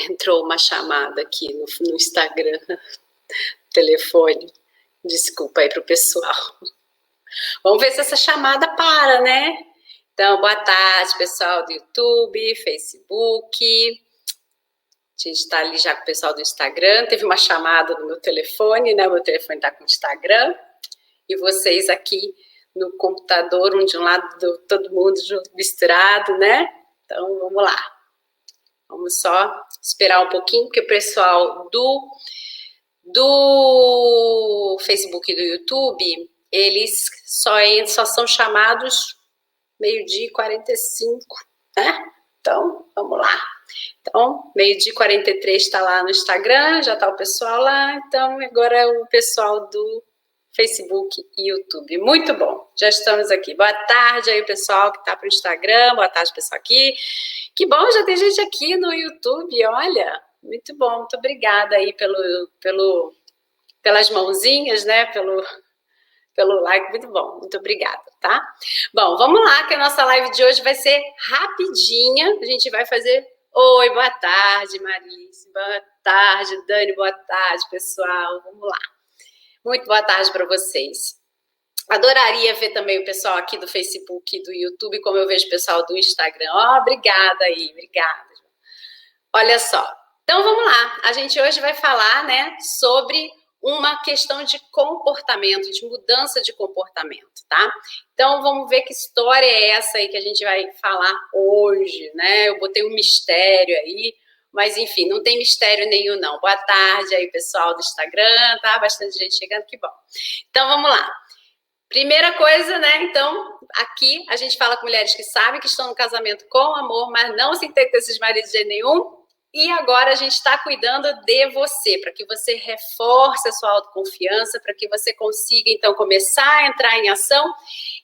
Entrou uma chamada aqui no Instagram, telefone. Desculpa aí para o pessoal. Vamos ver se essa chamada para, né? Então, boa tarde, pessoal do YouTube, Facebook. A gente está ali já com o pessoal do Instagram. Teve uma chamada no meu telefone, né? O meu telefone está com o Instagram. E vocês aqui no computador, um de um lado, todo mundo misturado, né? Então, vamos lá. Vamos só esperar um pouquinho, porque o pessoal do Facebook e do YouTube, eles só são chamados 12h45, né? Então, vamos lá. Então, 12h43 está lá no Instagram, já está o pessoal lá. Então, agora é o pessoal do Facebook e YouTube. Muito bom, já estamos aqui. Boa tarde aí, pessoal que está para o Instagram. Boa tarde, pessoal aqui. Que bom, já tem gente aqui no YouTube, olha. Muito bom, muito obrigada aí pelas mãozinhas, né? Pelo like, muito bom, muito obrigada, tá? Bom, vamos lá, que a nossa live de hoje vai ser rapidinha. A gente vai fazer... Oi, boa tarde, Marícia. Boa tarde, Dani. Boa tarde, pessoal. Vamos lá. Muito boa tarde para vocês. Adoraria ver também o pessoal aqui do Facebook e do YouTube, como eu vejo o pessoal do Instagram. Obrigada aí, obrigada. Olha só. Então, vamos lá. A gente hoje vai falar, né, sobre uma questão de comportamento, de mudança de comportamento, tá? Então, vamos ver que história é essa aí que a gente vai falar hoje, né? Eu botei um mistério aí, mas enfim, não tem mistério nenhum, não. Boa tarde aí, pessoal do Instagram, tá? Bastante gente chegando, que bom. Então, vamos lá. Primeira coisa, né? Então, aqui a gente fala com mulheres que sabem que estão no casamento com amor, mas não se entendem com esses maridos de jeito nenhum. E agora a gente está cuidando de você, para que você reforce a sua autoconfiança, para que você consiga, então, começar a entrar em ação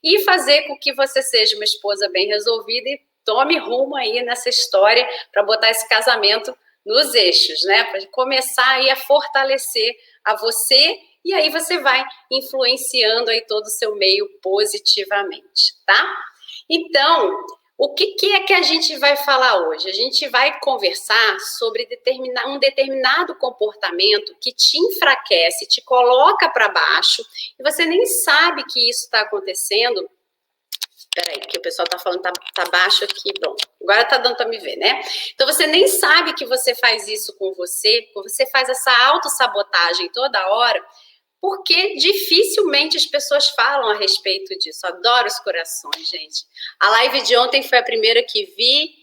e fazer com que você seja uma esposa bem resolvida e tome rumo aí nessa história para botar esse casamento nos eixos, né? Para começar aí a fortalecer a você e aí você vai influenciando aí todo o seu meio positivamente, tá? Então... O que é que a gente vai falar hoje? A gente vai conversar sobre um determinado comportamento que te enfraquece, te coloca para baixo, e você nem sabe que isso está acontecendo. Peraí, que o pessoal está falando que tá baixo aqui. Bom, agora está dando para me ver, né? Então, você nem sabe que você faz isso com você faz essa autossabotagem toda hora, porque dificilmente as pessoas falam a respeito disso. Adoro os corações, gente. A live de ontem foi a primeira que vi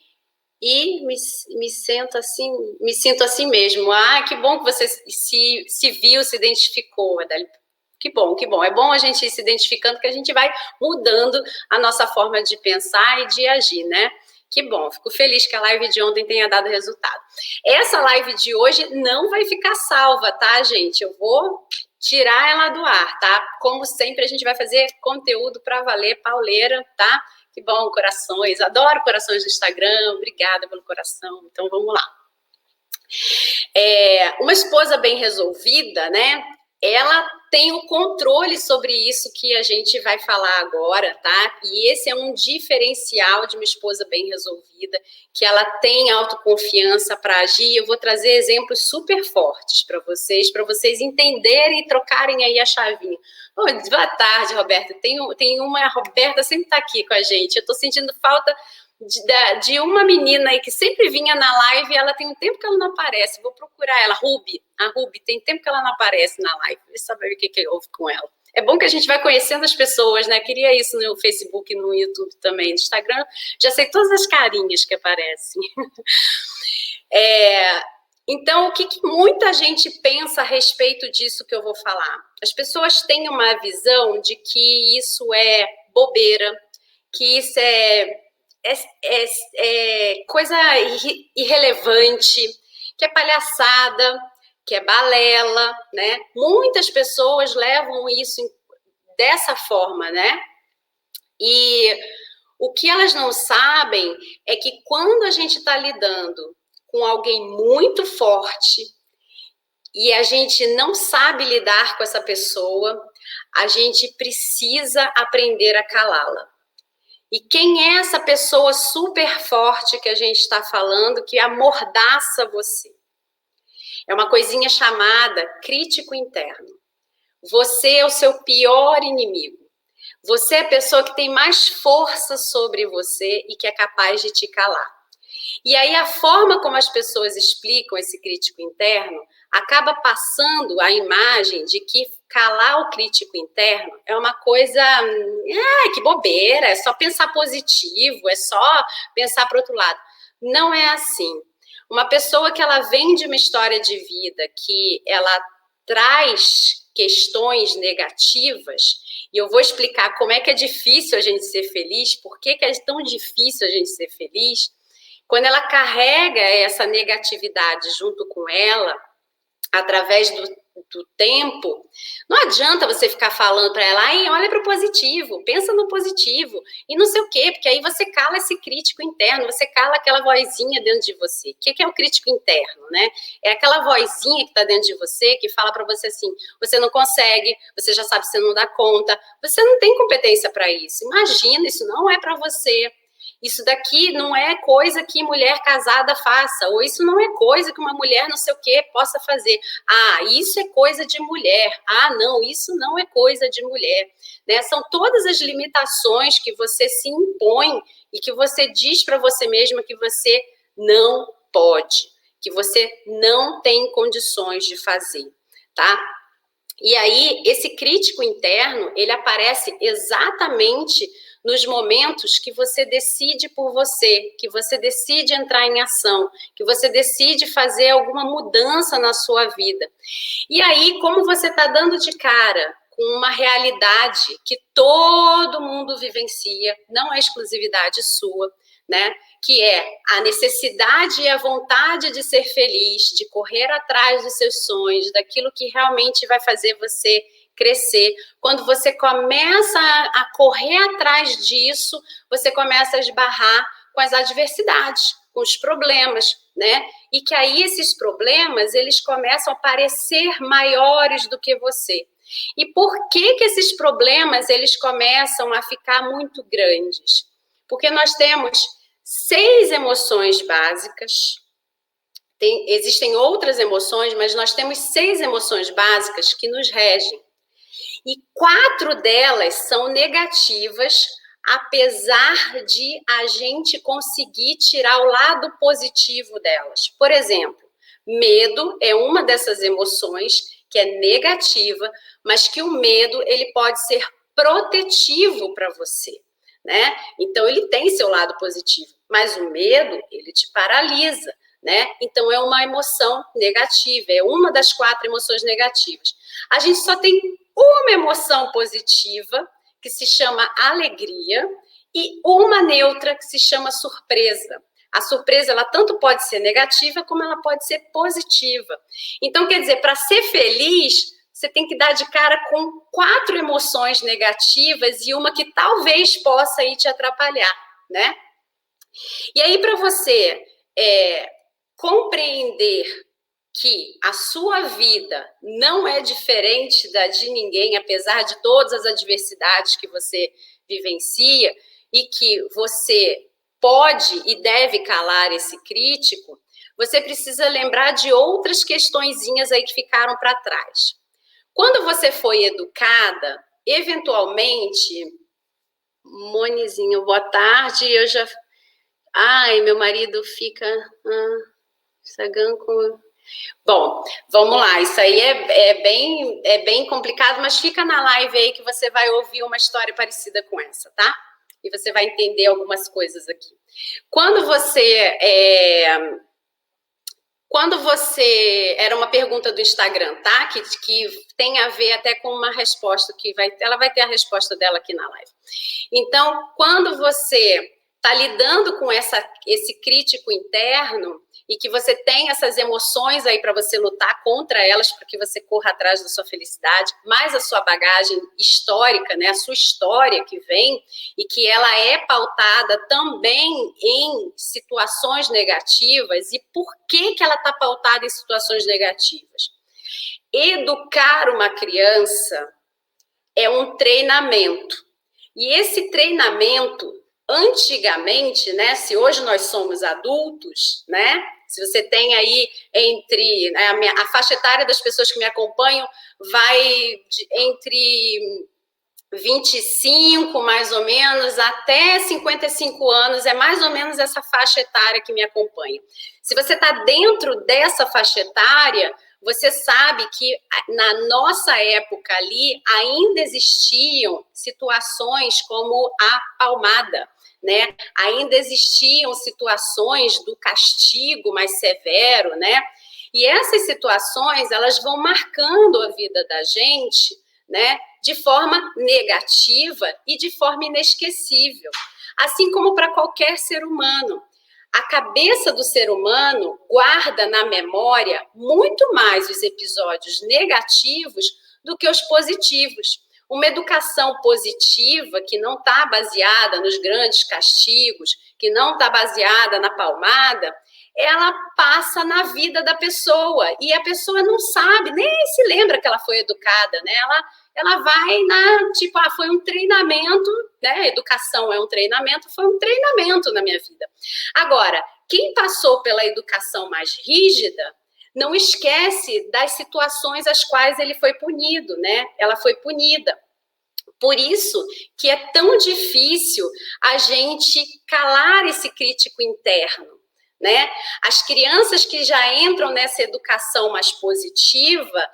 e me sinto assim mesmo. Ah, que bom que você se viu, se identificou, Adélia. Que bom, que bom. É bom a gente ir se identificando, que a gente vai mudando a nossa forma de pensar e de agir, né? Que bom, fico feliz que a live de ontem tenha dado resultado. Essa live de hoje não vai ficar salva, tá, gente? Eu vou tirar ela do ar, tá? Como sempre, a gente vai fazer conteúdo para valer, pauleira, tá? Que bom, corações. Adoro corações do Instagram. Obrigada pelo coração. Então, vamos lá. Uma esposa bem resolvida, né? Ela tem o controle sobre isso que a gente vai falar agora, tá? E esse é um diferencial de uma esposa bem resolvida, que ela tem autoconfiança para agir. Eu vou trazer exemplos super fortes para vocês entenderem e trocarem aí a chavinha. Oh, boa tarde, Roberta. Tem uma, a Roberta sempre está aqui com a gente. Eu estou sentindo falta de uma menina aí que sempre vinha na live e ela tem um tempo que ela não aparece. Vou procurar ela, a Ruby, tem tempo que ela não aparece na live. Deixa eu saber o que houve com ela. É bom que a gente vai conhecendo as pessoas, né? Queria isso no Facebook, no YouTube também, no Instagram. Já sei todas as carinhas que aparecem. Então, o que muita gente pensa a respeito disso que eu vou falar? As pessoas têm uma visão de que isso é bobeira, que isso é coisa irrelevante, que é palhaçada, que é balela, né? Muitas pessoas levam isso dessa forma, né? E o que elas não sabem é que quando a gente está lidando com alguém muito forte e a gente não sabe lidar com essa pessoa, a gente precisa aprender a calá-la. E quem é essa pessoa super forte que a gente está falando, que amordaça você? É uma coisinha chamada crítico interno. Você é o seu pior inimigo. Você é a pessoa que tem mais força sobre você e que é capaz de te calar. E aí a forma como as pessoas explicam esse crítico interno acaba passando a imagem de que calar o crítico interno é uma coisa, que bobeira, é só pensar positivo, é só pensar para o outro lado. Não é assim. Uma pessoa que ela vem de uma história de vida que ela traz questões negativas, e eu vou explicar como é que é difícil a gente ser feliz, por que é tão difícil a gente ser feliz. Quando ela carrega essa negatividade junto com ela, através do tempo, não adianta você ficar falando para ela, ai, olha para o positivo, pensa no positivo, e não sei o quê, porque aí você cala esse crítico interno, você cala aquela vozinha dentro de você. O que é o crítico interno, né? É aquela vozinha que está dentro de você, que fala para você assim, você não consegue, você já sabe que você não dá conta, você não tem competência para isso, imagina, isso não é para você. Isso daqui não é coisa que mulher casada faça, ou isso não é coisa que uma mulher não sei o que possa fazer. Ah, isso é coisa de mulher. Ah, não, isso não é coisa de mulher. Né? São todas as limitações que você se impõe e que você diz para você mesma que você não pode, que você não tem condições de fazer, tá? E aí, esse crítico interno, ele aparece exatamente nos momentos que você decide por você, que você decide entrar em ação, que você decide fazer alguma mudança na sua vida. E aí, como você está dando de cara com uma realidade que todo mundo vivencia, não é exclusividade sua, né? Que é a necessidade e a vontade de ser feliz, de correr atrás dos seus sonhos, daquilo que realmente vai fazer você crescer. Quando você começa a correr atrás disso, você começa a esbarrar com as adversidades, com os problemas, né? E que aí esses problemas, eles começam a parecer maiores do que você. E por que esses problemas, eles começam a ficar muito grandes? Porque nós temos 6 emoções básicas, existem outras emoções, mas nós temos 6 emoções básicas que nos regem. E 4 delas são negativas, apesar de a gente conseguir tirar o lado positivo delas. Por exemplo, medo é uma dessas emoções que é negativa, mas que o medo ele pode ser protetivo para você, né? Então ele tem seu lado positivo, mas o medo ele te paralisa, né? Então é uma emoção negativa, é uma das 4 emoções negativas. A gente só tem uma emoção positiva, que se chama alegria, e uma neutra, que se chama surpresa. A surpresa, ela tanto pode ser negativa, como ela pode ser positiva. Então, quer dizer, para ser feliz, você tem que dar de cara com 4 emoções negativas e uma que talvez possa ir te atrapalhar, né? E aí, para você compreender que a sua vida não é diferente da de ninguém, apesar de todas as adversidades que você vivencia, e que você pode e deve calar esse crítico, você precisa lembrar de outras questõezinhas aí que ficaram para trás. Quando você foi educada, eventualmente, Monizinho, boa tarde, eu já... Ai, meu marido fica... Sagan com... Bom, vamos lá, isso aí é bem complicado, mas fica na live aí que você vai ouvir uma história parecida com essa, tá? E você vai entender algumas coisas aqui. Quando você... Era uma pergunta do Instagram, tá? Que tem a ver até com uma resposta ela vai ter a resposta dela aqui na live. Então, quando você está lidando com esse crítico interno e que você tem essas emoções aí para você lutar contra elas, para que você corra atrás da sua felicidade, mais a sua bagagem histórica, né, a sua história que vem e que ela é pautada também em situações negativas. E por que ela está pautada em situações negativas? Educar uma criança é um treinamento. E esse treinamento antigamente, né, se hoje nós somos adultos, né, se você tem aí entre, né, a faixa etária das pessoas que me acompanham vai entre 25, mais ou menos, até 55 anos, é mais ou menos essa faixa etária que me acompanha. Se você está dentro dessa faixa etária, você sabe que na nossa época ali ainda existiam situações como a palmada, né? Ainda existiam situações do castigo mais severo, né? E essas situações, elas vão marcando a vida da gente, né? De forma negativa e de forma inesquecível, assim como para qualquer ser humano. A cabeça do ser humano guarda na memória muito mais os episódios negativos do que os positivos. Uma educação positiva que não está baseada nos grandes castigos, que não está baseada na palmada, ela passa na vida da pessoa e a pessoa não sabe, nem se lembra que ela foi educada, né? Ela vai tipo, foi um treinamento, né? Educação é um treinamento, foi um treinamento na minha vida. Agora, quem passou pela educação mais rígida não esquece das situações às quais ele foi punido, né? Ela foi punida. Por isso que é tão difícil a gente calar esse crítico interno, né? As crianças que já entram nessa educação mais positiva,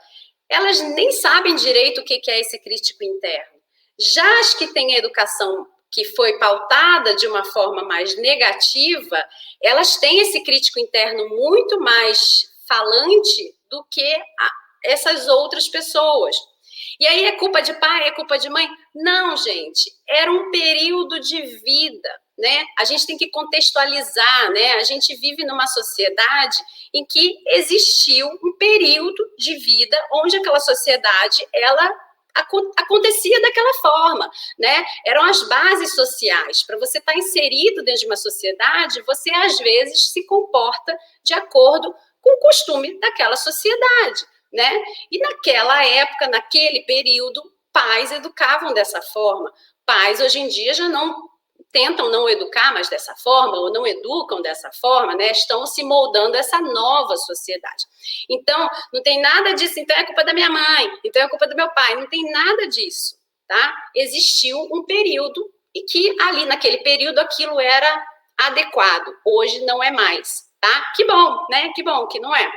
elas nem sabem direito o que é esse crítico interno. Já as que têm a educação que foi pautada de uma forma mais negativa, elas têm esse crítico interno muito mais falante do que essas outras pessoas. E aí é culpa de pai, é culpa de mãe? Não, gente, era um período de vida, né? A gente tem que contextualizar, né? A gente vive numa sociedade em que existiu um período de vida onde aquela sociedade, ela acontecia daquela forma, né? Eram as bases sociais. Para você estar inserido dentro de uma sociedade, você às vezes se comporta de acordo com o costume daquela sociedade, né? E naquela época, naquele período, pais educavam dessa forma. Pais hoje em dia já não tentam não educar mais dessa forma, ou não educam dessa forma, né? Estão se moldando essa nova sociedade. Então, não tem nada disso, então é culpa da minha mãe, então é culpa do meu pai, não tem nada disso, tá? Existiu um período e que ali naquele período aquilo era adequado, hoje não é mais, tá? Que bom, né? Que bom que não é.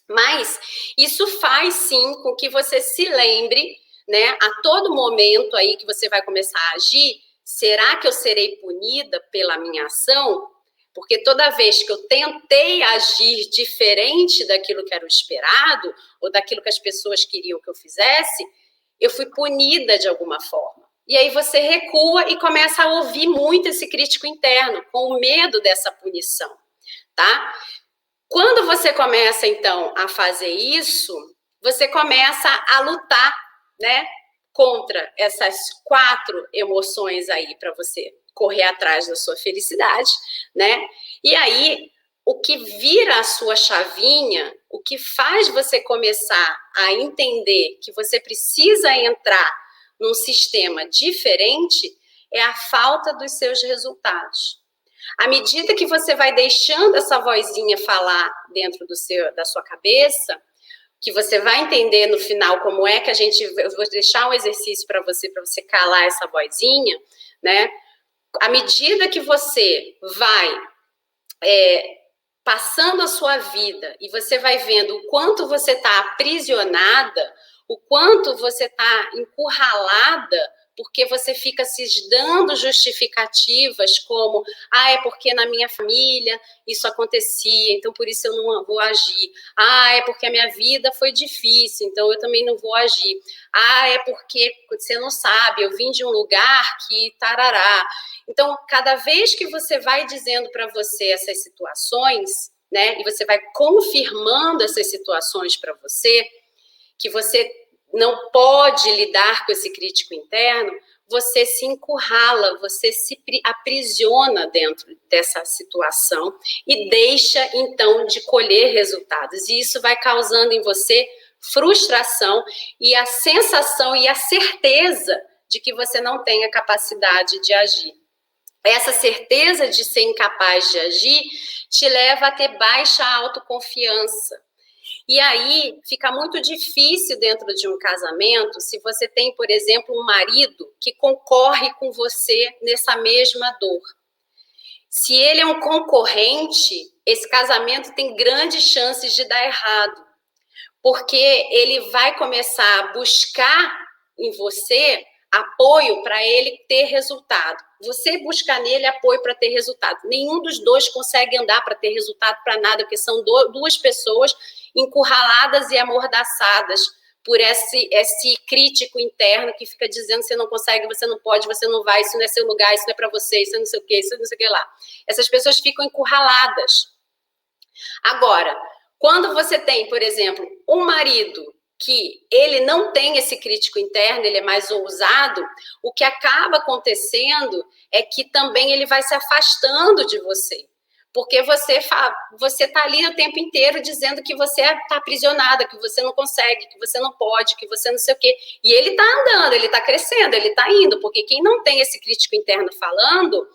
Mas isso faz sim com que você se lembre, né, a todo momento aí que você vai começar a agir, será que eu serei punida pela minha ação? Porque toda vez que eu tentei agir diferente daquilo que era o esperado, ou daquilo que as pessoas queriam que eu fizesse, eu fui punida de alguma forma. E aí você recua e começa a ouvir muito esse crítico interno, com o medo dessa punição, tá? Quando você começa, então, a fazer isso, você começa a lutar, né, contra essas 4 emoções aí para você correr atrás da sua felicidade, né? E aí, o que vira a sua chavinha, o que faz você começar a entender que você precisa entrar num sistema diferente é a falta dos seus resultados. À medida que você vai deixando essa vozinha falar dentro da sua cabeça, que você vai entender no final como é que eu vou deixar um exercício para você calar essa vozinha, né? À medida que você vai passando a sua vida e você vai vendo o quanto você está aprisionada, o quanto você está encurralada, porque você fica se dando justificativas como, é porque na minha família isso acontecia, então por isso eu não vou agir. É porque a minha vida foi difícil, então eu também não vou agir. É porque você não sabe, eu vim de um lugar que tarará. Então, cada vez que você vai dizendo para você essas situações, né, e você vai confirmando essas situações para você, que você não pode lidar com esse crítico interno, você se encurrala, você se aprisiona dentro dessa situação e deixa, então, de colher resultados. E isso vai causando em você frustração e a sensação e a certeza de que você não tem a capacidade de agir. essa certeza de ser incapaz de agir te leva a ter baixa autoconfiança. E aí fica muito difícil dentro de um casamento se você tem, por exemplo, um marido que concorre com você nessa mesma dor. Se ele é um concorrente, esse casamento tem grandes chances de dar errado, porque ele vai começar a buscar em você apoio para ele ter resultado. Você busca nele apoio para ter resultado. Nenhum dos dois consegue andar para ter resultado para nada, porque são duas pessoas encurraladas e amordaçadas por esse crítico interno que fica dizendo você não consegue, você não pode, você não vai, isso não é seu lugar, isso não é para você, isso não sei o que, isso não sei o que lá. Essas pessoas ficam encurraladas. Agora, quando você tem, por exemplo, um marido que ele não tem esse crítico interno, ele é mais ousado, o que acaba acontecendo é que também ele vai se afastando de você. Porque você está ali o tempo inteiro dizendo que você está aprisionada, que você não consegue, que você não pode, que você não sei o quê. E ele está andando, ele está crescendo, ele está indo, porque quem não tem esse crítico interno falando,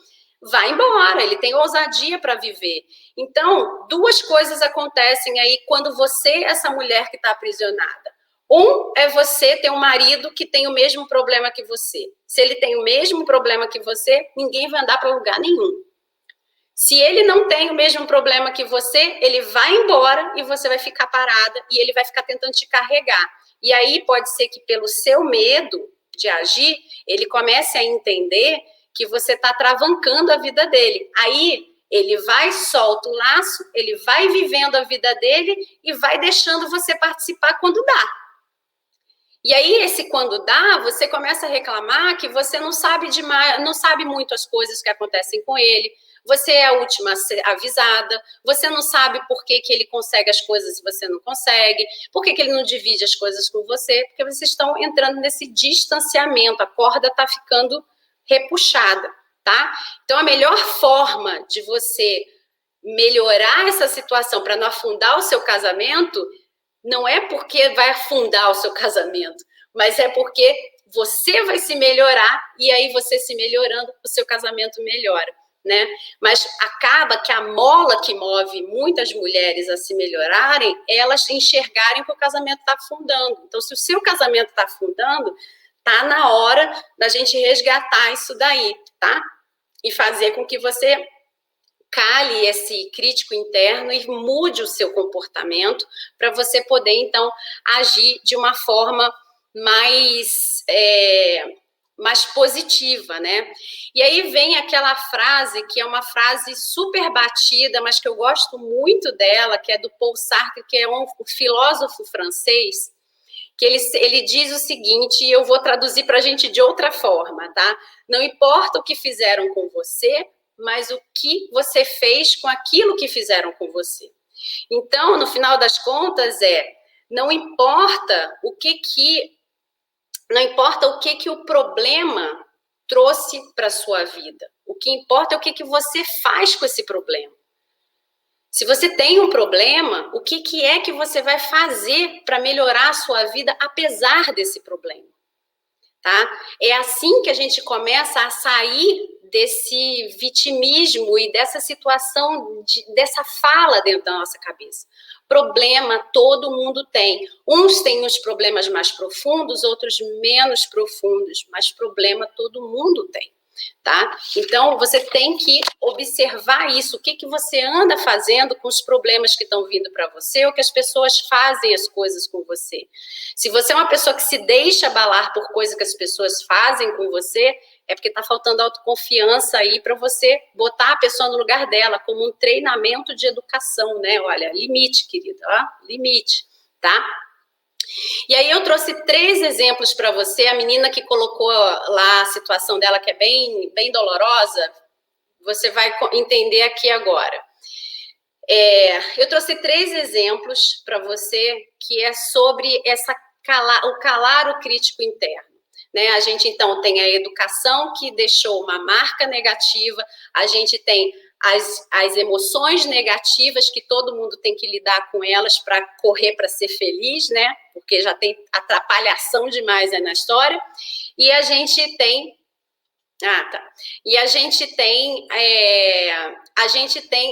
vai embora, ele tem ousadia para viver. Então, duas coisas acontecem aí quando você é essa mulher que está aprisionada. Um é você ter um marido que tem o mesmo problema que você. Se ele tem o mesmo problema que você, ninguém vai andar para lugar nenhum. Se ele não tem o mesmo problema que você, ele vai embora e você vai ficar parada e ele vai ficar tentando te carregar. E aí pode ser que pelo seu medo de agir, ele comece a entender que você está travancando a vida dele. Aí ele vai, solta o laço, ele vai vivendo a vida dele e vai deixando você participar quando dá. E aí, esse quando dá, você começa a reclamar que você não sabe demais, não sabe muito as coisas que acontecem com ele, você é a última avisada, você não sabe por que ele consegue as coisas e você não consegue, por que ele não divide as coisas com você, porque vocês estão entrando nesse distanciamento, a corda está ficando repuxada, tá? Então, a melhor forma de você melhorar essa situação para não afundar o seu casamento não é porque vai afundar o seu casamento, mas é porque você vai se melhorar e aí você se melhorando, o seu casamento melhora, né? Mas acaba que a mola que move muitas mulheres a se melhorarem, elas enxergarem que o casamento está afundando. Então, se o seu casamento está afundando, tá na hora da gente resgatar isso daí, tá? E fazer com que você cale esse crítico interno e mude o seu comportamento para você poder, então, agir de uma forma mais positiva, né? E aí vem aquela frase que é uma frase super batida, mas que eu gosto muito dela, que é do Paul Sartre, que é um filósofo francês, que ele diz o seguinte, e eu vou traduzir para a gente de outra forma, tá? Não importa o que fizeram com você, mas o que você fez com aquilo que fizeram com você. Então, no final das contas, não importa o que o problema trouxe para a sua vida. O que importa é o que você faz com esse problema. Se você tem um problema, o que é que você vai fazer para melhorar a sua vida apesar desse problema? Tá? É assim que a gente começa a sair desse vitimismo e dessa situação, dessa fala dentro da nossa cabeça. Problema todo mundo tem. Uns têm os problemas mais profundos, outros menos profundos, mas problema todo mundo tem. Tá? Então, você tem que observar isso, o que você anda fazendo com os problemas que estão vindo para você, ou que as pessoas fazem as coisas com você. Se você é uma pessoa que se deixa abalar por coisas que as pessoas fazem com você, é porque está faltando autoconfiança aí para você botar a pessoa no lugar dela, como um treinamento de educação, né? Olha, limite, querida, ó, limite, tá? E aí eu trouxe 3 exemplos para você. A menina que colocou lá a situação dela, que é bem, bem dolorosa, você vai entender aqui agora. Eu trouxe 3 exemplos para você, que é sobre o calar o crítico interno. Né? A gente, então, tem a educação que deixou uma marca negativa, a gente tem as emoções negativas que todo mundo tem que lidar com elas para correr para ser feliz, né? Porque já tem atrapalhação demais aí na história. E a gente tem Ah, tá. E a gente tem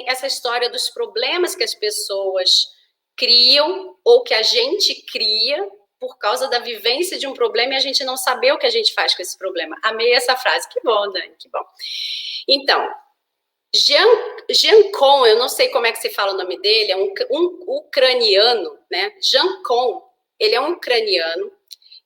essa história dos problemas que as pessoas criam ou que a gente cria por causa da vivência de um problema e a gente não saber o que a gente faz com esse problema. Amei essa frase. Que bom, Dani, que bom. Então, Jean Con, eu não sei como é que se fala o nome dele, é um ucraniano, né? Jean Con, ele é um ucraniano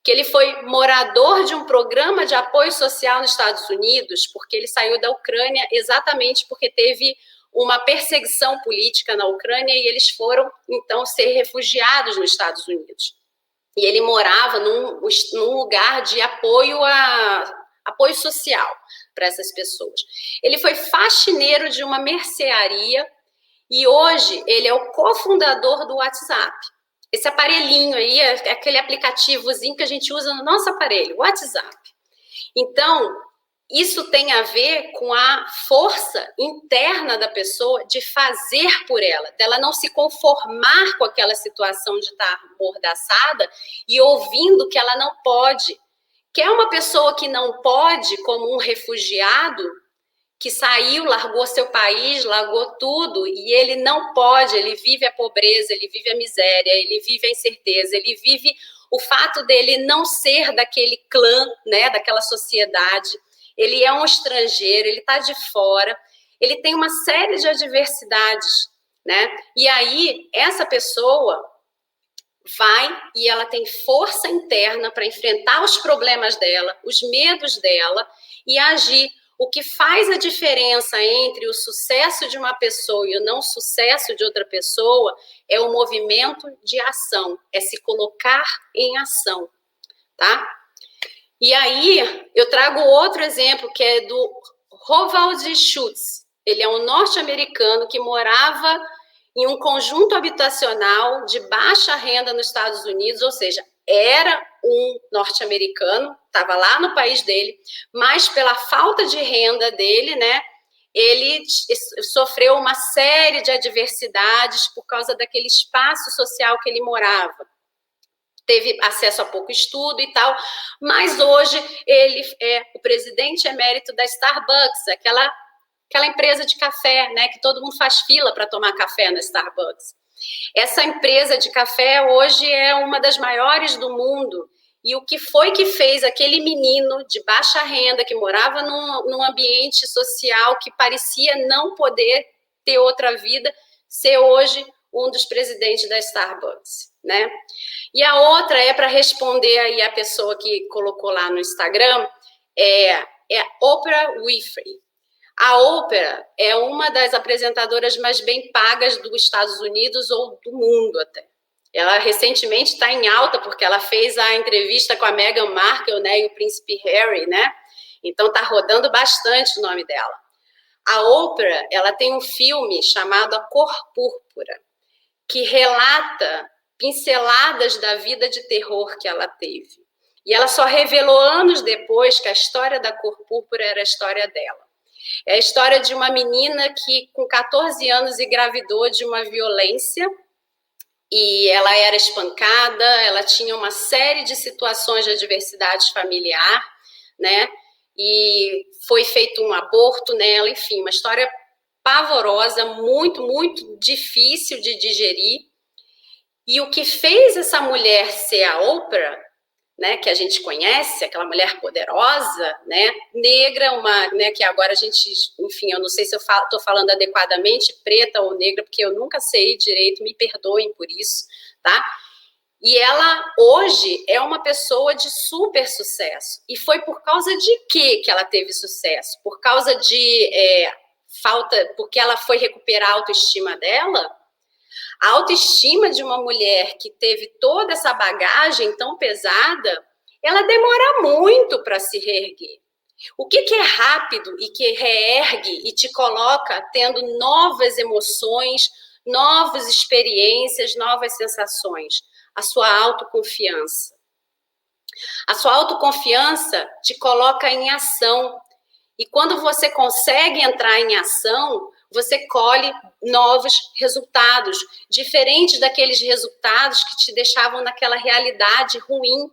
que ele foi morador de um programa de apoio social nos Estados Unidos, porque ele saiu da Ucrânia exatamente porque teve uma perseguição política na Ucrânia e eles foram, então, ser refugiados nos Estados Unidos. E ele morava num lugar de apoio social para essas pessoas. Ele foi faxineiro de uma mercearia e hoje ele é o cofundador do WhatsApp. Esse aparelhinho aí é aquele aplicativozinho que a gente usa no nosso aparelho, o WhatsApp. Então, isso tem a ver com a força interna da pessoa de fazer por ela, dela não se conformar com aquela situação de estar amordaçada e ouvindo que ela não pode. Que é uma pessoa que não pode, como um refugiado, que saiu, largou seu país, largou tudo, e ele não pode, ele vive a pobreza, ele vive a miséria, ele vive a incerteza, ele vive o fato dele não ser daquele clã, né, daquela sociedade, ele é um estrangeiro, ele está de fora, ele tem uma série de adversidades, né, e aí essa pessoa vai e ela tem força interna para enfrentar os problemas dela, os medos dela e agir. O que faz a diferença entre o sucesso de uma pessoa e o não sucesso de outra pessoa é o movimento de ação, é se colocar em ação, tá? E aí, eu trago outro exemplo, que é do Howard Schultz. Ele é um norte-americano que morava em um conjunto habitacional de baixa renda nos Estados Unidos, ou seja, era um norte-americano, estava lá no país dele, mas pela falta de renda dele, né, ele sofreu uma série de adversidades por causa daquele espaço social que ele morava. Teve acesso a pouco estudo e tal, mas hoje ele é o presidente emérito da Starbucks, aquela empresa de café, né, que todo mundo faz fila para tomar café na Starbucks. Essa empresa de café hoje é uma das maiores do mundo. E o que foi que fez aquele menino de baixa renda, que morava num ambiente social que parecia não poder ter outra vida, ser hoje um dos presidentes da Starbucks, né? E a outra é para responder aí a pessoa que colocou lá no Instagram, é Oprah Winfrey. A Oprah é uma das apresentadoras mais bem pagas dos Estados Unidos ou do mundo até. Ela recentemente está em alta porque ela fez a entrevista com a Meghan Markle, né, e o príncipe Harry, né? Então está rodando bastante o nome dela. A Oprah, ela tem um filme chamado A Cor Púrpura, que relata pinceladas da vida de terror que ela teve. E ela só revelou anos depois que a história da Cor Púrpura era a história dela. É a história de uma menina que, com 14 anos, engravidou de uma violência e ela era espancada, ela tinha uma série de situações de adversidade familiar, né? E foi feito um aborto nela, enfim, uma história pavorosa, muito, muito difícil de digerir. E o que fez essa mulher ser a Oprah, né, que a gente conhece, aquela mulher poderosa, né, negra, né, que agora a gente, enfim, eu não sei se eu estou falando adequadamente, preta ou negra, porque eu nunca sei direito, me perdoem por isso, tá? E ela, hoje, é uma pessoa de super sucesso. E foi por causa de quê que ela teve sucesso? Por causa de porque ela foi recuperar a autoestima dela? A autoestima de uma mulher que teve toda essa bagagem tão pesada, ela demora muito para se reerguer. O que é rápido e que reergue e te coloca tendo novas emoções, novas experiências, novas sensações? A sua autoconfiança. A sua autoconfiança te coloca em ação. E quando você consegue entrar em ação, você colhe novos resultados, diferentes daqueles resultados que te deixavam naquela realidade ruim,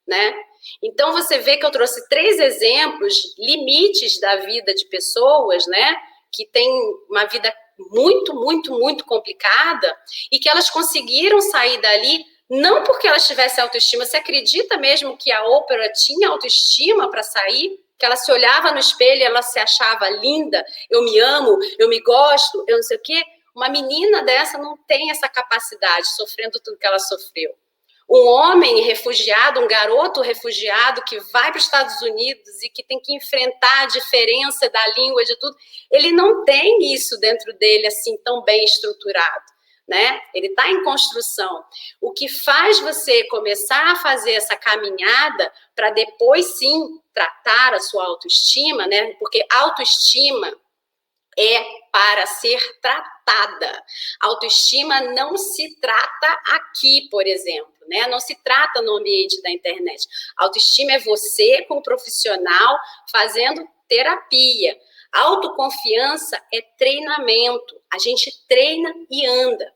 né? Então, você vê que eu trouxe 3 exemplos, limites da vida de pessoas, né? Que têm uma vida muito, muito, muito complicada e que elas conseguiram sair dali não porque elas tivessem autoestima. Você acredita mesmo que a Oprah tinha autoestima para sair? Que ela se olhava no espelho e ela se achava linda, eu me amo, eu me gosto, eu não sei o quê. Uma menina dessa não tem essa capacidade, sofrendo tudo que ela sofreu. Um homem refugiado, um garoto refugiado que vai para os Estados Unidos e que tem que enfrentar a diferença da língua, de tudo, ele não tem isso dentro dele assim tão bem estruturado, né? Ele está em construção. O que faz você começar a fazer essa caminhada para depois sim tratar a sua autoestima, né? Porque autoestima é para ser tratada. Autoestima não se trata aqui, por exemplo, né? Não se trata no ambiente da internet. Autoestima é você, como profissional, fazendo terapia. Autoconfiança é treinamento. A gente treina e anda.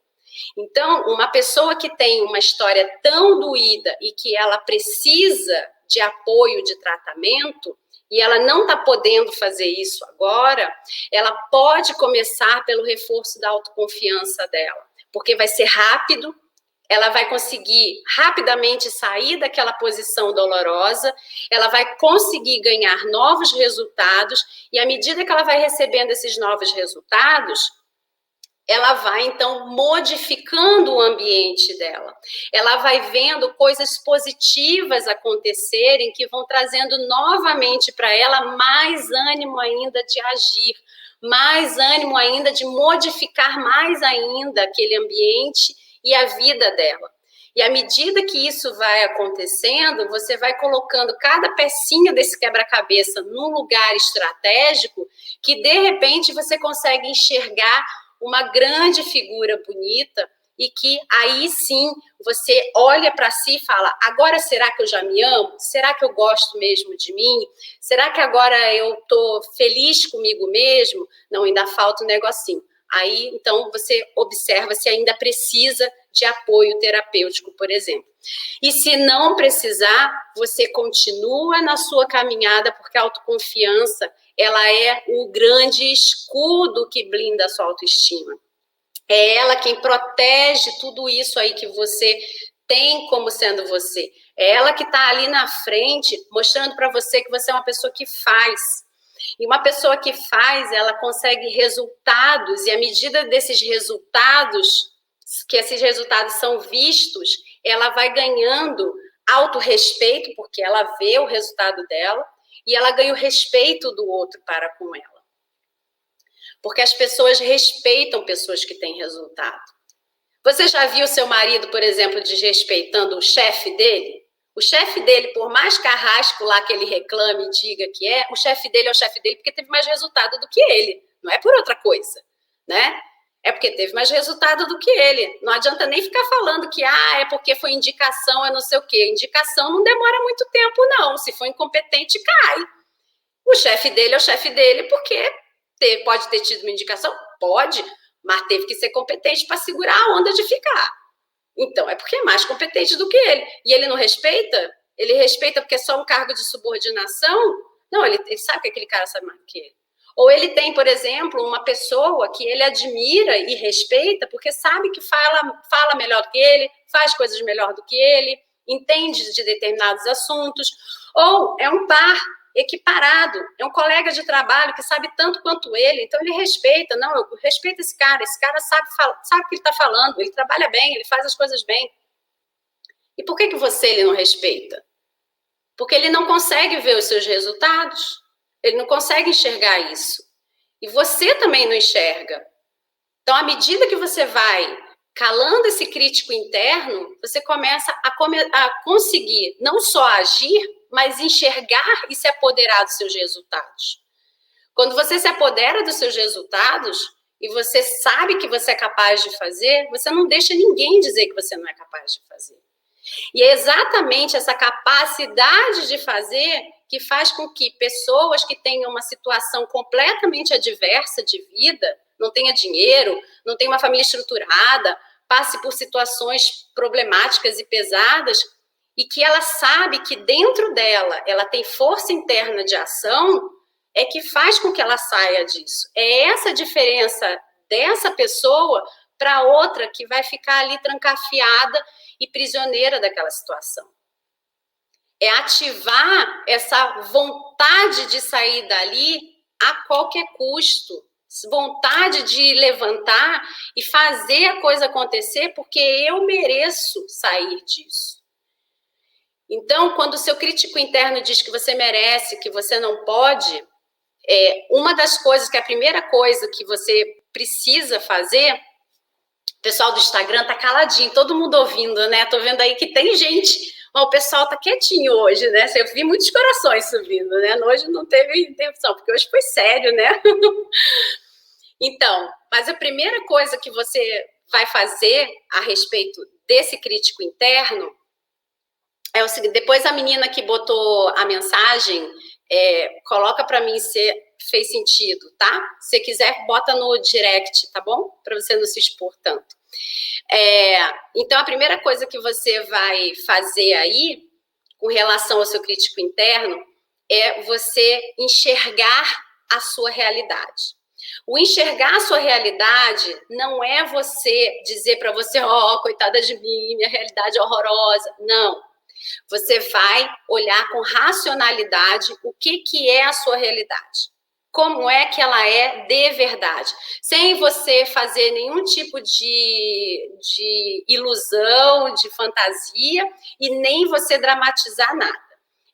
Então, uma pessoa que tem uma história tão doída e que ela precisa de apoio de tratamento, e ela não está podendo fazer isso agora, ela pode começar pelo reforço da autoconfiança dela, porque vai ser rápido, ela vai conseguir rapidamente sair daquela posição dolorosa, ela vai conseguir ganhar novos resultados, e à medida que ela vai recebendo esses novos resultados, ela vai, então, modificando o ambiente dela. Ela vai vendo coisas positivas acontecerem que vão trazendo novamente para ela mais ânimo ainda de agir, mais ânimo ainda de modificar mais ainda aquele ambiente e a vida dela. E à medida que isso vai acontecendo, você vai colocando cada pecinha desse quebra-cabeça num lugar estratégico que, de repente, você consegue enxergar uma grande figura bonita e que aí sim você olha para si e fala, agora será que eu já me amo? Será que eu gosto mesmo de mim? Será que agora eu estou feliz comigo mesmo? Não, ainda falta um negocinho. Aí, então, você observa se ainda precisa de apoio terapêutico, por exemplo. E se não precisar, você continua na sua caminhada, porque a autoconfiança, ela é o grande escudo que blinda a sua autoestima. É ela quem protege tudo isso aí que você tem como sendo você. É ela que está ali na frente, mostrando para você que você é uma pessoa que faz. E uma pessoa que faz, ela consegue resultados, e à medida desses resultados, que esses resultados são vistos, ela vai ganhando autorrespeito, porque ela vê o resultado dela, e ela ganha o respeito do outro para com ela. Porque as pessoas respeitam pessoas que têm resultado. Você já viu seu marido, por exemplo, desrespeitando o chefe dele? O chefe dele, por mais carrasco lá que ele reclame e diga que é, o chefe dele é o chefe dele porque teve mais resultado do que ele. Não é por outra coisa, né? É porque teve mais resultado do que ele. Não adianta nem ficar falando que é porque foi indicação, é não sei o quê. Indicação não demora muito tempo, não. Se for incompetente, cai. O chefe dele é o chefe dele porque pode ter tido uma indicação? Pode, mas teve que ser competente para segurar a onda de ficar. Então, é porque é mais competente do que ele. E ele não respeita? Ele respeita porque é só um cargo de subordinação? Não, ele sabe que aquele cara sabe mais do que ele. Ou ele tem, por exemplo, uma pessoa que ele admira e respeita porque sabe que fala melhor do que ele, faz coisas melhor do que ele, entende de determinados assuntos. Ou é um par equiparado, é um colega de trabalho que sabe tanto quanto ele, então ele respeita, não, eu respeito esse cara sabe o que ele está falando, ele trabalha bem, ele faz as coisas bem. E por que ele não respeita? Porque ele não consegue ver os seus resultados, ele não consegue enxergar isso. E você também não enxerga. Então, à medida que você vai calando esse crítico interno, você começa a conseguir não só agir, mas enxergar e se apoderar dos seus resultados. Quando você se apodera dos seus resultados e você sabe que você é capaz de fazer, você não deixa ninguém dizer que você não é capaz de fazer. E é exatamente essa capacidade de fazer que faz com que pessoas que tenham uma situação completamente adversa de vida, não tenha dinheiro, não tenha uma família estruturada, passe por situações problemáticas e pesadas, e que ela sabe que dentro dela ela tem força interna de ação, é que faz com que ela saia disso. É essa diferença dessa pessoa para outra que vai ficar ali trancafiada e prisioneira daquela situação. É ativar essa vontade de sair dali a qualquer custo, vontade de levantar e fazer a coisa acontecer, porque eu mereço sair disso. Então, quando o seu crítico interno diz que você merece, que você não pode, uma das coisas, que é a primeira coisa que você precisa fazer, o pessoal do Instagram tá caladinho, todo mundo ouvindo, né? Tô vendo aí que tem gente, mas o pessoal tá quietinho hoje, né? Eu vi muitos corações subindo, né? Hoje não teve interrupção, porque hoje foi sério, né? Então, mas a primeira coisa que você vai fazer a respeito desse crítico interno é o seguinte: depois a menina que botou a mensagem, coloca para mim se fez sentido, tá? Se quiser, bota no direct, tá bom? Para você não se expor tanto. Então, a primeira coisa que você vai fazer aí, com relação ao seu crítico interno, é você enxergar a sua realidade. O enxergar a sua realidade não é você dizer para você, coitada de mim, minha realidade é horrorosa. Não. Você vai olhar com racionalidade o que é a sua realidade. Como é que ela é de verdade. Sem você fazer nenhum tipo de ilusão, de fantasia, e nem você dramatizar nada.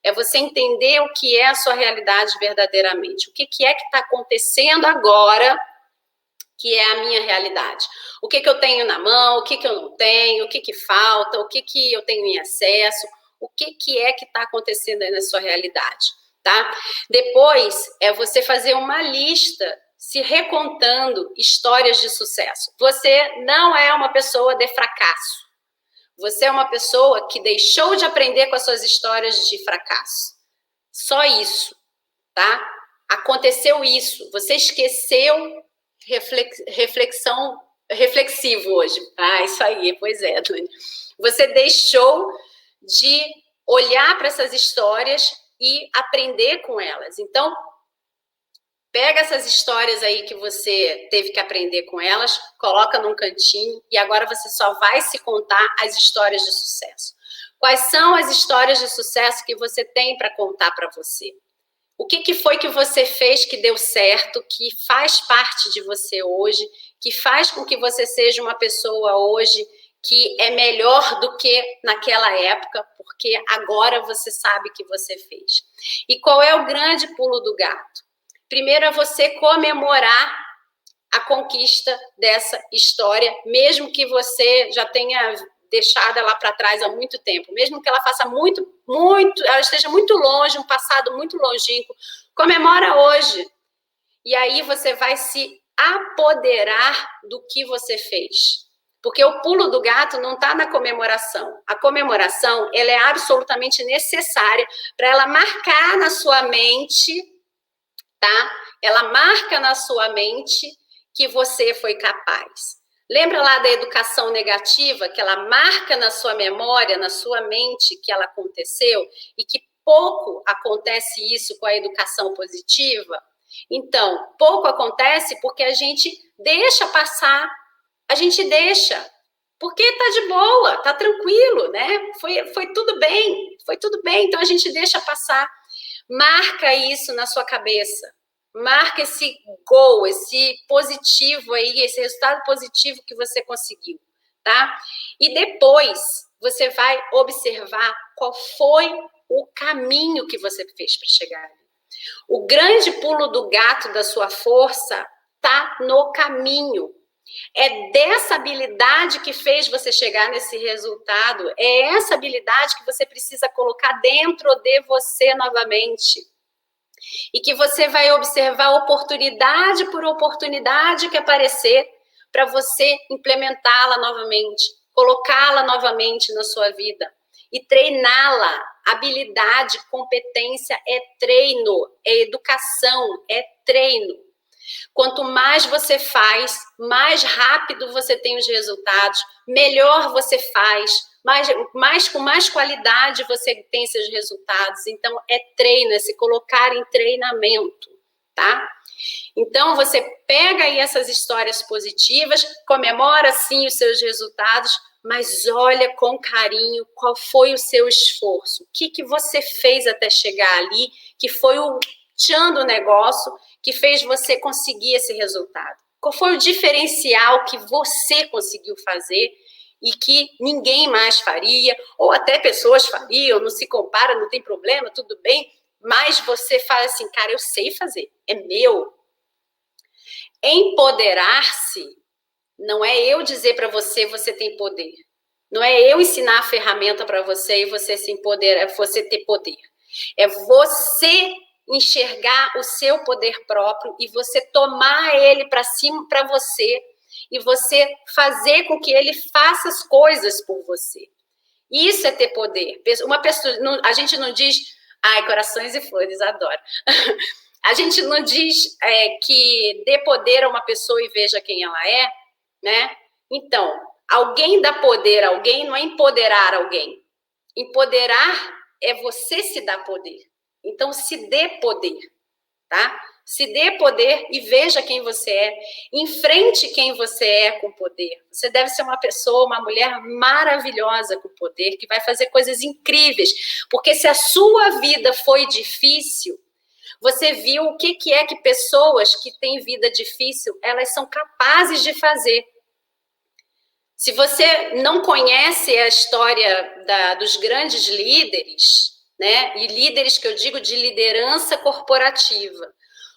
É você entender o que é a sua realidade verdadeiramente. O que é que está acontecendo agora que é a minha realidade. O que eu tenho na mão, o que eu não tenho, o que falta, o que eu tenho em excesso, o que é que está acontecendo aí na sua realidade, tá? Depois é você fazer uma lista, se recontando histórias de sucesso. Você não é uma pessoa de fracasso. Você é uma pessoa que deixou de aprender com as suas histórias de fracasso. Só isso, tá? Aconteceu isso. Você esqueceu reflexivo hoje. Isso aí, pois é, Dani. Você deixou de olhar para essas histórias e aprender com elas. Então, pega essas histórias aí que você teve que aprender com elas, coloca num cantinho e agora você só vai se contar as histórias de sucesso. Quais são as histórias de sucesso que você tem para contar para você? O que foi que você fez que deu certo, que faz parte de você hoje, que faz com que você seja uma pessoa hoje que é melhor do que naquela época, porque agora você sabe que você fez. E qual é o grande pulo do gato? Primeiro é você comemorar a conquista dessa história, mesmo que você já tenha deixado ela para trás há muito tempo, mesmo que ela faça ela esteja muito longe, um passado muito longínquo, comemora hoje. E aí você vai se apoderar do que você fez. Porque o pulo do gato não está na comemoração. A comemoração, ela é absolutamente necessária para ela marcar na sua mente, tá? Ela marca na sua mente que você foi capaz. Lembra lá da educação negativa, que ela marca na sua memória, na sua mente que ela aconteceu e que pouco acontece isso com a educação positiva? Então, pouco acontece porque a gente deixa passar, a gente deixa, porque tá de boa, tá tranquilo, né? Foi tudo bem, então a gente deixa passar. Marca isso na sua cabeça. Marca esse goal, esse positivo aí, esse resultado positivo que você conseguiu, tá? E depois você vai observar qual foi o caminho que você fez para chegar ali. O grande pulo do gato da sua força tá no caminho. É dessa habilidade que fez você chegar nesse resultado, é essa habilidade que você precisa colocar dentro de você novamente. E que você vai observar oportunidade por oportunidade que aparecer para você implementá-la novamente, colocá-la novamente na sua vida e treiná-la. Habilidade, competência é treino, é educação, é treino. Quanto mais você faz, mais rápido você tem os resultados, melhor você faz, com mais qualidade você tem seus resultados. Então, é treino, é se colocar em treinamento, tá? Então, você pega aí essas histórias positivas, comemora sim os seus resultados, mas olha com carinho qual foi o seu esforço, o que você fez até chegar ali, que foi o tchan do negócio que fez você conseguir esse resultado. Qual foi o diferencial que você conseguiu fazer e que ninguém mais faria, ou até pessoas fariam, não se compara, não tem problema, tudo bem, mas você fala assim, cara, eu sei fazer, é meu. Empoderar-se não é eu dizer para você, você tem poder. Não é eu ensinar a ferramenta para você e você se empoderar, você ter poder. É você enxergar o seu poder próprio e você tomar ele para cima para você e você fazer com que ele faça as coisas por você. Isso é ter poder. Uma pessoa, a gente não diz, ai, corações e flores, adoro. A gente não diz que dê poder a uma pessoa e veja quem ela é, né? Então, alguém dá poder a alguém não é empoderar alguém. Empoderar é você se dar poder. Então, se dê poder, tá? Se dê poder e veja quem você é. Enfrente quem você é com poder. Você deve ser uma pessoa, uma mulher maravilhosa com poder, que vai fazer coisas incríveis. Porque se a sua vida foi difícil, você viu o que é que pessoas que têm vida difícil, elas são capazes de fazer. Se você não conhece a história dos grandes líderes, né? E líderes que eu digo de liderança corporativa.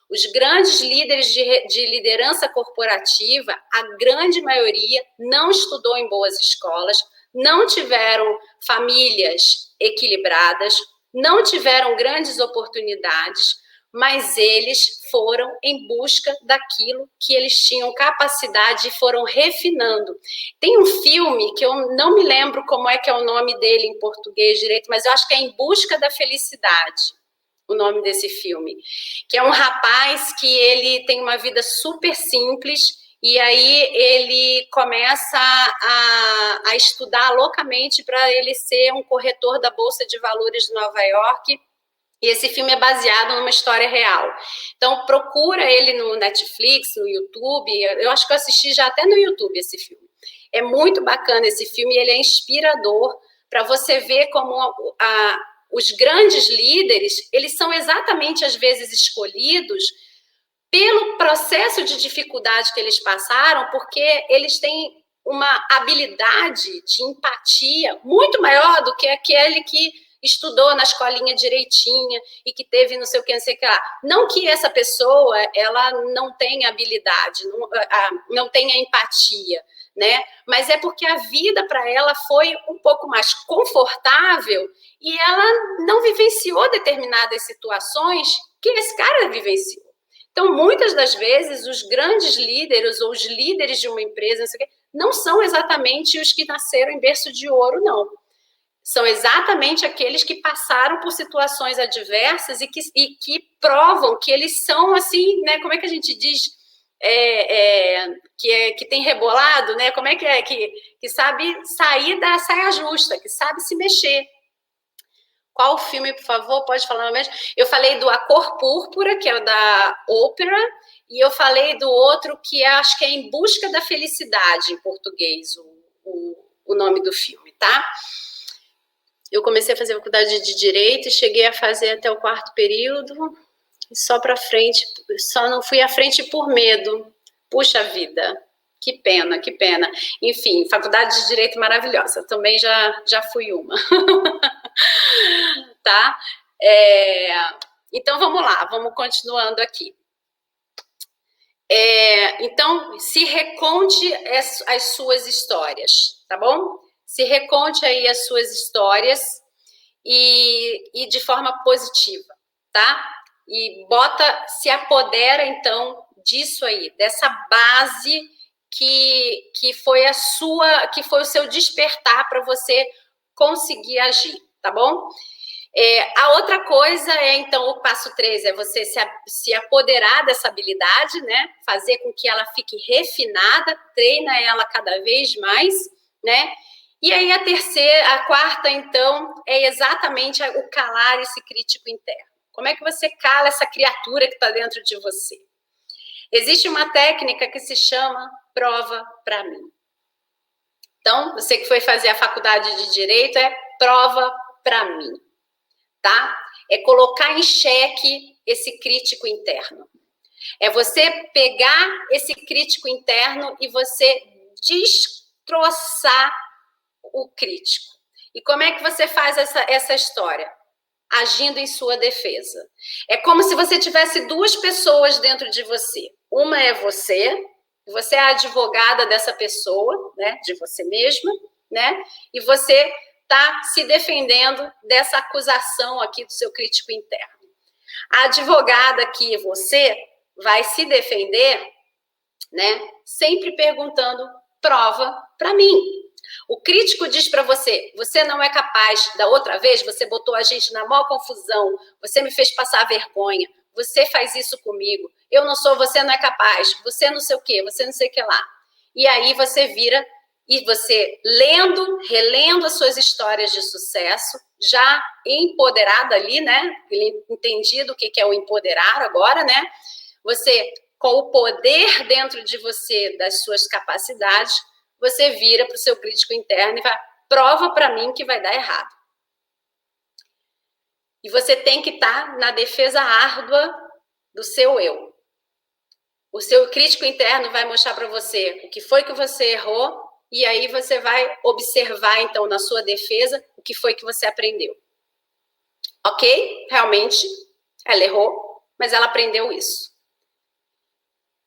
Os grandes líderes de liderança corporativa, a grande maioria não estudou em boas escolas, não tiveram famílias equilibradas, não tiveram grandes oportunidades, mas eles foram em busca daquilo que eles tinham capacidade e foram refinando. Tem um filme que eu não me lembro como é que é o nome dele em português direito, mas eu acho que é Em Busca da Felicidade, o nome desse filme, que é um rapaz que ele tem uma vida super simples e aí ele começa a estudar loucamente para ele ser um corretor da Bolsa de Valores de Nova York. E esse filme é baseado numa história real. Então, procura ele no Netflix, no YouTube. Eu acho que eu assisti já até no YouTube esse filme. É muito bacana esse filme e ele é inspirador para você ver como os grandes líderes, eles são exatamente, às vezes, escolhidos pelo processo de dificuldade que eles passaram, porque eles têm uma habilidade de empatia muito maior do que aquele que estudou na escolinha direitinha e que teve não sei o que, não sei o que lá. Não que essa pessoa, ela não tenha habilidade, não tenha empatia, né? Mas é porque a vida para ela foi um pouco mais confortável e ela não vivenciou determinadas situações que esse cara vivenciou. Então, muitas das vezes, os grandes líderes ou os líderes de uma empresa não são exatamente os que nasceram em berço de ouro, não. São exatamente aqueles que passaram por situações adversas e que provam que eles são assim, né? Como é que a gente diz? Que tem rebolado, né? Como é que sabe sair da saia justa, que sabe se mexer. Qual o filme, por favor? Pode falar mesmo? Eu falei do A Cor Púrpura, que é o da ópera, e eu falei do outro que acho que é Em Busca da Felicidade, em português, o nome do filme, tá? Eu comecei a fazer faculdade de Direito e cheguei a fazer até o 4º período, só para frente, só não fui à frente por medo. Puxa vida, que pena, que pena. Enfim, faculdade de Direito maravilhosa, também já fui uma. Tá? Então, vamos lá, vamos continuando aqui. Então, se reconte as suas histórias, tá bom? Se reconte aí as suas histórias e de forma positiva, tá? E se apodera, então, disso aí, dessa base que foi que foi o seu despertar para você conseguir agir, tá bom? A outra coisa então, o passo 3 é você se apoderar dessa habilidade, né? Fazer com que ela fique refinada, treina ela cada vez mais, né? E aí a quarta, então, é exatamente o calar esse crítico interno. Como é que você cala essa criatura que está dentro de você? Existe uma técnica que se chama prova para mim. Então, você que foi fazer a faculdade de Direito, é prova para mim, tá? É colocar em xeque esse crítico interno. É você pegar esse crítico interno e você destroçar o crítico. E como é que você faz essa história? Agindo em sua defesa. É como se você tivesse duas pessoas dentro de você. Uma é você é a advogada dessa pessoa, né, de você mesma, né, e você está se defendendo dessa acusação aqui do seu crítico interno. A advogada que você vai se defender, né, sempre perguntando, prova para mim. O crítico diz para você, você não é capaz, da outra vez você botou a gente na maior confusão, você me fez passar vergonha, você faz isso comigo, eu não sou, você não é capaz, você não sei o quê, você não sei o que lá. E aí você vira e você relendo as suas histórias de sucesso, já empoderada ali, né? Entendido o que é o empoderar agora, né? Você, com o poder dentro de você, das suas capacidades, você vira para o seu crítico interno e vai, prova para mim que vai dar errado. E você tem que estar na defesa árdua do seu eu. O seu crítico interno vai mostrar para você o que foi que você errou e aí você vai observar, então, na sua defesa, o que foi que você aprendeu. Ok? Realmente, ela errou, mas ela aprendeu isso.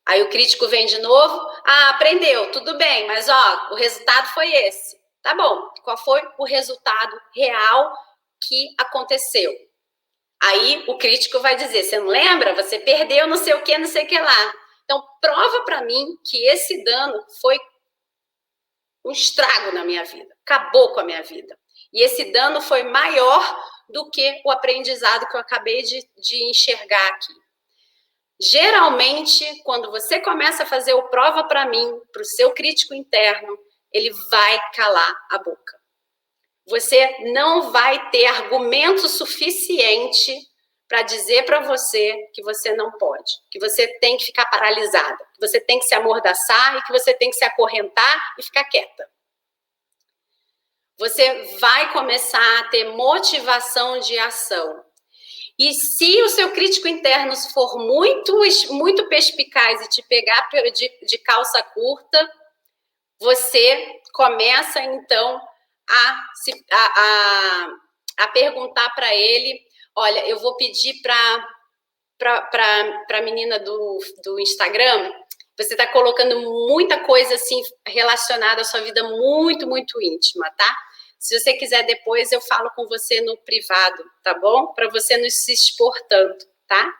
Aí o crítico vem de novo, aprendeu, tudo bem, mas ó, o resultado foi esse. Tá bom, qual foi o resultado real que aconteceu? Aí o crítico vai dizer, você não lembra? Você perdeu não sei o que lá. Então, prova para mim que esse dano foi um estrago na minha vida, acabou com a minha vida. E esse dano foi maior do que o aprendizado que eu acabei de enxergar aqui. Geralmente, quando você começa a fazer o prova para mim, para o seu crítico interno, ele vai calar a boca. Você não vai ter argumento suficiente para dizer para você que você não pode, que você tem que ficar paralisada, que você tem que se amordaçar e que você tem que se acorrentar e ficar quieta. Você vai começar a ter motivação de ação. E se o seu crítico interno for muito perspicaz e te pegar de calça curta, você começa, então, a perguntar para ele, olha, eu vou pedir para a menina do Instagram, você está colocando muita coisa assim relacionada à sua vida muito íntima, tá? Se você quiser depois, eu falo com você no privado, tá bom? Para você não se expor tanto, tá?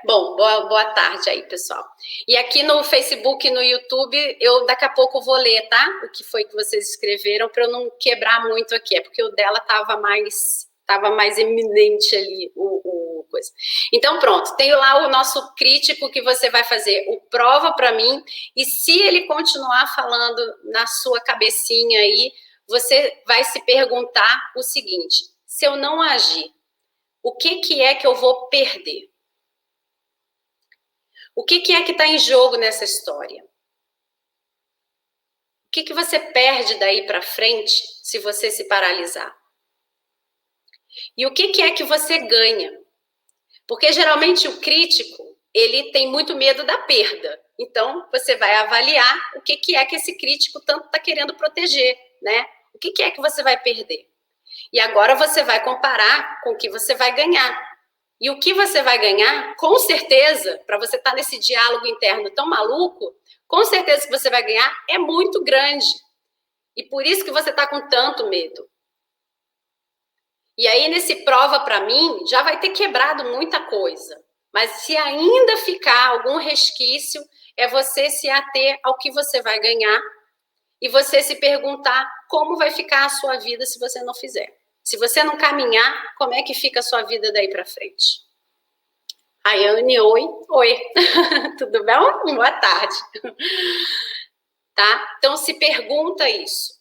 Bom, boa tarde aí, pessoal. E aqui no Facebook e no YouTube, eu daqui a pouco vou ler, tá? O que foi que vocês escreveram, para eu não quebrar muito aqui. É porque o dela estava mais eminente ali, coisa. Então, pronto, tenho lá o nosso crítico que você vai fazer o prova para mim, e se ele continuar falando na sua cabecinha aí, você vai se perguntar o seguinte, se eu não agir, o que é que eu vou perder? O que é que está em jogo nessa história? O que você perde daí para frente se você se paralisar? E o que é que você ganha? Porque geralmente o crítico, ele tem muito medo da perda. Então, você vai avaliar o que é que esse crítico tanto está querendo proteger, né? O que é que você vai perder? E agora você vai comparar com o que você vai ganhar. E o que você vai ganhar, com certeza, para você estar nesse diálogo interno tão maluco, com certeza que você vai ganhar é muito grande. E por isso que você está com tanto medo. E aí, nesse prova para mim, já vai ter quebrado muita coisa. Mas se ainda ficar algum resquício, é você se ater ao que você vai ganhar e você se perguntar como vai ficar a sua vida se você não fizer. Se você não caminhar, como é que fica a sua vida daí para frente? Ayane, oi. Tudo bem? Boa tarde. tá? Então, se pergunta isso.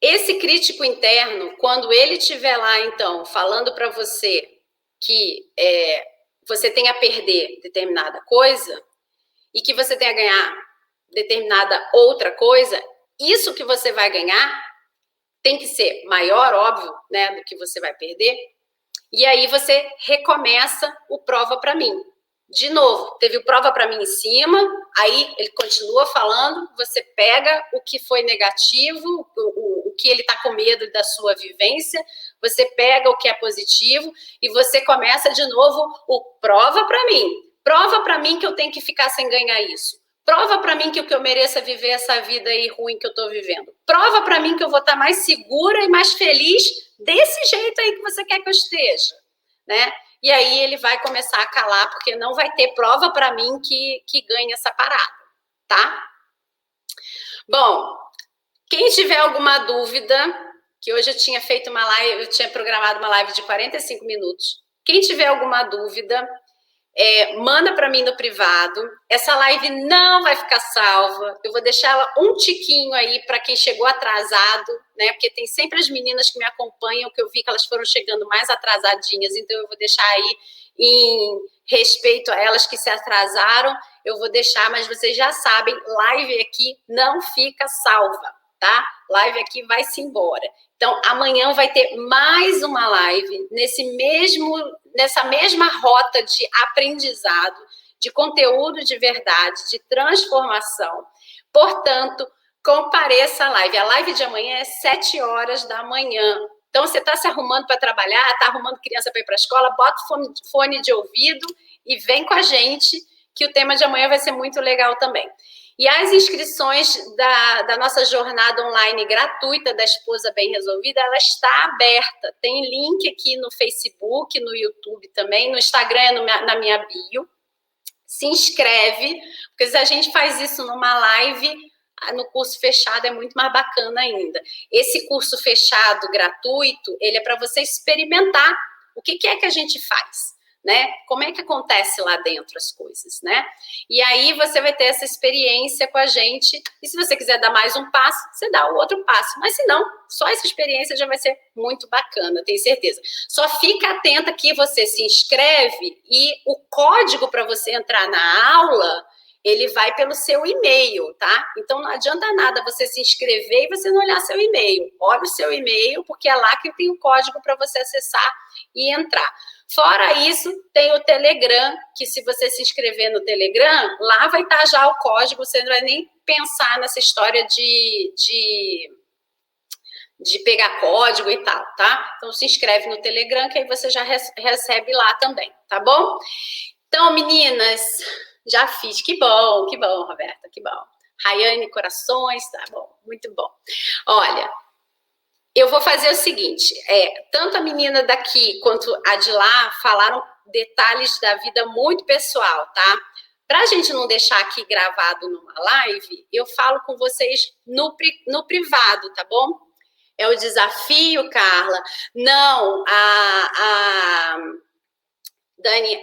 Esse crítico interno, quando ele estiver lá, então, falando para você que você tem a perder determinada coisa e que você tem a ganhar determinada outra coisa, isso que você vai ganhar tem que ser maior, óbvio, né, do que você vai perder. E aí você recomeça o prova para mim. De novo, teve o prova para mim em cima, aí ele continua falando, você pega o que foi negativo, o que ele está com medo da sua vivência, você pega o que é positivo e você começa de novo o prova para mim que eu tenho que ficar sem ganhar isso. Prova para mim que eu mereço é viver essa vida aí ruim que eu estou vivendo. Prova para mim que eu vou estar mais segura e mais feliz desse jeito aí que você quer que eu esteja, né? E aí ele vai começar a calar, porque não vai ter prova para mim que ganhe essa parada, tá? Bom, quem tiver alguma dúvida, que hoje eu tinha feito uma live, eu tinha programado uma live de 45 minutos. Quem tiver alguma dúvida, manda para mim no privado. Essa live não vai ficar salva. Eu vou deixar ela um tiquinho aí para quem chegou atrasado, né? Porque tem sempre as meninas que me acompanham, que eu vi que elas foram chegando mais atrasadinhas, então eu vou deixar aí em respeito a elas que se atrasaram, eu vou deixar, mas vocês já sabem, live aqui não fica salva, tá? Live aqui vai-se embora. Então, amanhã vai ter mais uma live nessa mesma rota de aprendizado, de conteúdo de verdade, de transformação. Portanto, compareça à live. A live de amanhã é 7 horas da manhã. Então, você está se arrumando para trabalhar, está arrumando criança para ir para a escola, bota o fone de ouvido e vem com a gente, que o tema de amanhã vai ser muito legal também. E as inscrições da nossa jornada online gratuita da Esposa Bem Resolvida, ela está aberta. Tem link aqui no Facebook, no YouTube também, no Instagram, na minha bio. Se inscreve, porque se a gente faz isso numa live, no curso fechado é muito mais bacana ainda. Esse curso fechado, gratuito, ele é para você experimentar o que é que a gente faz, né? Como é que acontece lá dentro as coisas, né? E aí você vai ter essa experiência com a gente, e se você quiser dar mais um passo, você dá o outro passo, mas se não, só essa experiência já vai ser muito bacana, tenho certeza. Só fica atenta que você se inscreve e o código para você entrar na aula, ele vai pelo seu e-mail, tá? Então não adianta nada você se inscrever e você não olhar seu e-mail. Olha o seu e-mail, porque é lá que tem o código para você acessar e entrar. Fora isso, tem o Telegram, que se você se inscrever no Telegram, lá vai estar já o código, você não vai nem pensar nessa história de pegar código e tal, tá? Então se inscreve no Telegram, que aí você já recebe lá também, tá bom? Então, meninas, já fiz. Que bom, Roberta, que bom. Rayane, corações, tá bom, muito bom. Olha, eu vou fazer o seguinte, tanto a menina daqui quanto a de lá falaram detalhes da vida muito pessoal, tá? Pra gente não deixar aqui gravado numa live, eu falo com vocês no privado, tá bom? É o desafio, Carla. Não, Dani,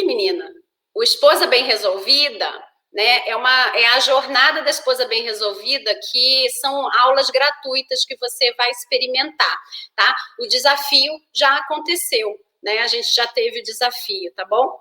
menina, o Esposa Bem Resolvida, né, é a jornada da Esposa Bem Resolvida, que são aulas gratuitas que você vai experimentar, tá? O desafio já aconteceu, né? A gente já teve o desafio, tá bom?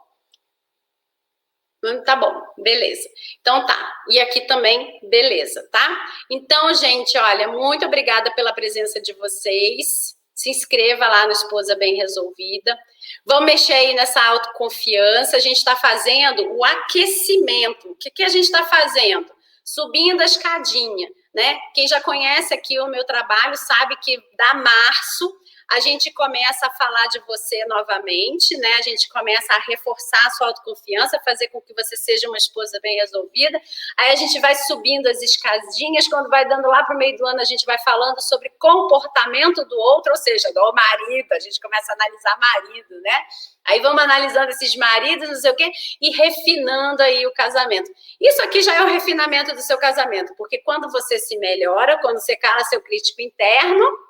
Tá bom, beleza. Então tá, e aqui também, beleza, tá? Então, gente, olha, muito obrigada pela presença de vocês. Se inscreva lá no Esposa Bem Resolvida. Vamos mexer aí nessa autoconfiança. A gente está fazendo o aquecimento. O que a gente está fazendo? Subindo a escadinha, né? Quem já conhece aqui o meu trabalho sabe que da março a gente começa a falar de você novamente, né? A gente começa a reforçar a sua autoconfiança, fazer com que você seja uma esposa bem resolvida. Aí a gente vai subindo as escadinhas, quando vai dando lá para o meio do ano, a gente vai falando sobre comportamento do outro, ou seja, do marido, a gente começa a analisar marido, né? Aí vamos analisando esses maridos, não sei o quê, e refinando aí o casamento. Isso aqui já é o refinamento do seu casamento, porque quando você se melhora, quando você cala seu crítico interno,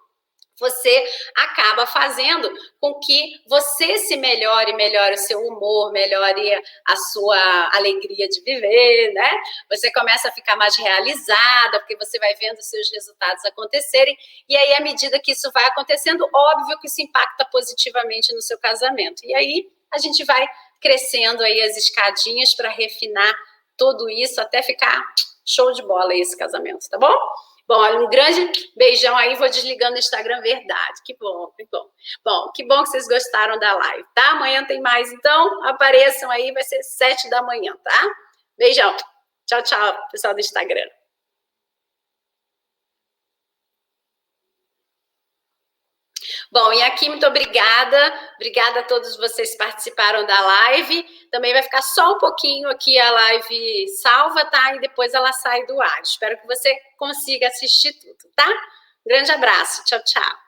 você acaba fazendo com que você se melhore o seu humor, melhore a sua alegria de viver, né? Você começa a ficar mais realizada, porque você vai vendo os seus resultados acontecerem, e aí, à medida que isso vai acontecendo, óbvio que isso impacta positivamente no seu casamento. E aí, a gente vai crescendo aí as escadinhas para refinar tudo isso, até ficar show de bola esse casamento, tá bom? Bom, olha, um grande beijão aí, vou desligando o Instagram, verdade. Que bom, que bom. Bom, que bom que vocês gostaram da live, tá? Amanhã tem mais, então apareçam aí, vai ser 7 da manhã, tá? Beijão. Tchau, tchau, pessoal do Instagram. Bom, e aqui, muito obrigada. Obrigada a todos vocês que participaram da live. Também vai ficar só um pouquinho aqui a live salva, tá? E depois ela sai do ar. Espero que você consiga assistir tudo, tá? Grande abraço. Tchau, tchau.